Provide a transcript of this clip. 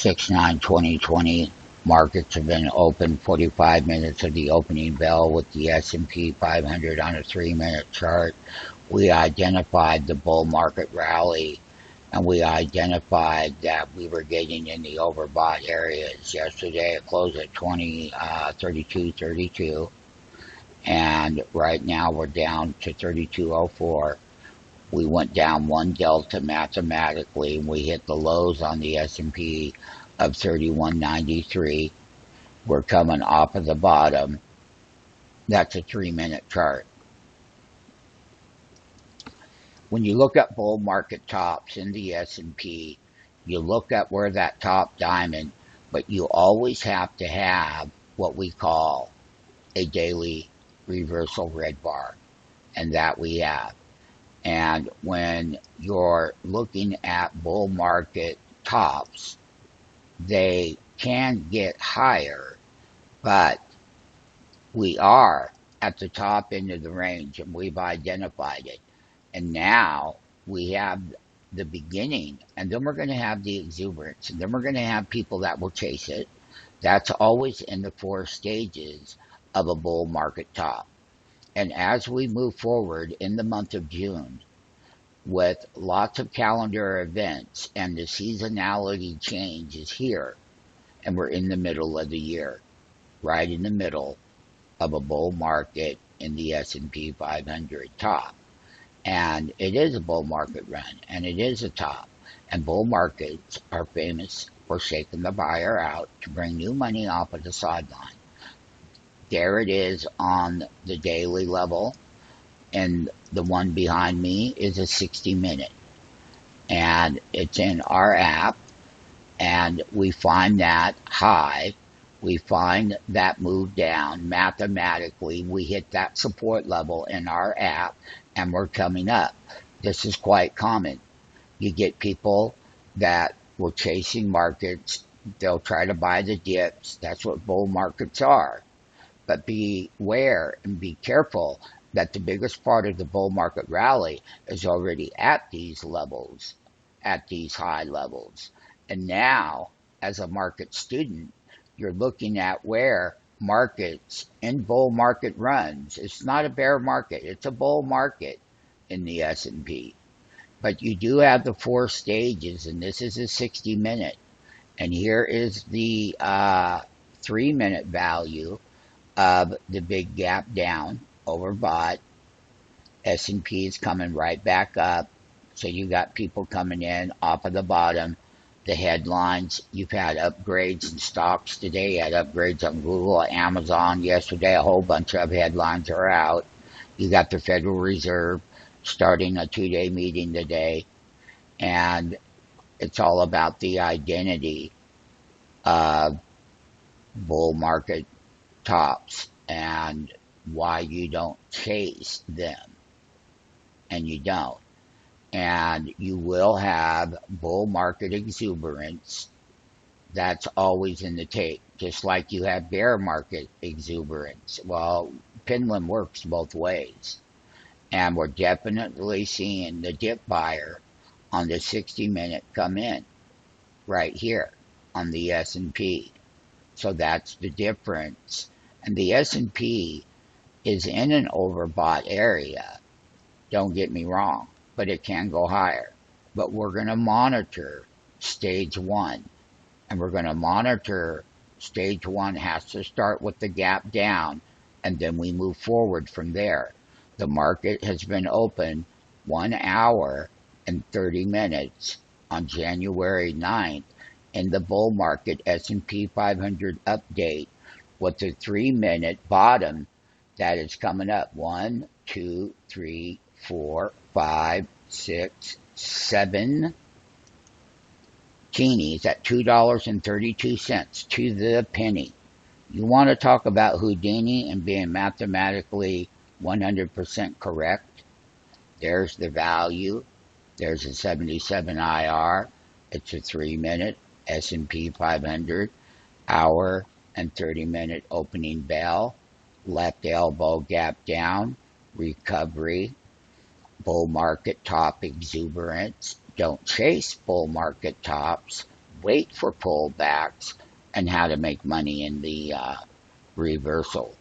6/9/2020. Markets have been open 45 minutes of the opening bell with the S&P 500 on a 3-minute chart. We identified the bull market rally, and we identified that we were getting in the overbought areas. Yesterday it closed at 32.32, and right now we're down to 32.04. We went down one delta mathematically, and we hit the lows on the S&P of 31.93. We're coming off of the bottom. That's a 3-minute chart. When you look at bull market tops in the S&P, you look at where that top diamond, but you always have to have what we call a daily reversal red bar, and that we have. And when you're looking at bull market tops, they can get higher, but we are at the top end of the range, and we've identified it. And now we have the beginning, and then we're going to have the exuberance, and then we're going to have people that will chase it. That's always in the 4 stages of a bull market top. And as we move forward in the month of June, with lots of calendar events, and the seasonality change is here, and we're in the middle of the year, right in the middle of a bull market in the S&P 500 top. And it is a bull market run, and it is a top. And bull markets are famous for shaking the buyer out to bring new money off of the sideline. There it is on the daily level, and the one behind me is a 60-minute. And it's in our app, and we find that high. We find that move down. Mathematically, we hit that support level in our app, and we're coming up. This is quite common. You get people that were chasing markets. They'll try to buy the dips. That's what bull markets are. But beware and be careful that the biggest part of the bull market rally is already at these levels, at these high levels. And now, as a market student, you're looking at where markets in bull market runs. It's not a bear market, it's a bull market in the S&P. But you do have the 4 stages, and this is a 60-minute. And here is the 3-minute value of the big gap down, overbought. S&P is coming right back up. So you got people coming in off of the bottom. The headlines, you've had upgrades in stocks today. You had upgrades on Google, Amazon yesterday. A whole bunch of headlines are out. You got the Federal Reserve starting a 2-day meeting today. And it's all about the identity of bull market tops and why you don't chase them. And you don't. And you will have bull market exuberance. That's always in the tape, just like you have bear market exuberance. Well, pendulum works both ways. And we're definitely seeing the dip buyer on the 60-minute come in right here on the S&P. So that's the difference. And the S&P is in an overbought area. Don't get me wrong, but it can go higher. But we're going to monitor stage 1. And we're going to monitor stage 1 has to start with the gap down, and then we move forward from there. The market has been open 1 hour and 30 minutes on January 9th in the bull market S&P 500 update with the 3-minute bottom that is coming up. 1, 2, 3, 4, 5, 6, 7 teenies at $2.32 to the penny. You want to talk about Houdini and being mathematically 100% correct? There's the value. There's a 77 IR. It's a 3-minute S&P 500 hour and 30-minute opening bell. Left elbow gap down. Recovery. Bull market top exuberance. Don't chase bull market tops. wait for pullbacks, and how to make money in the reversal.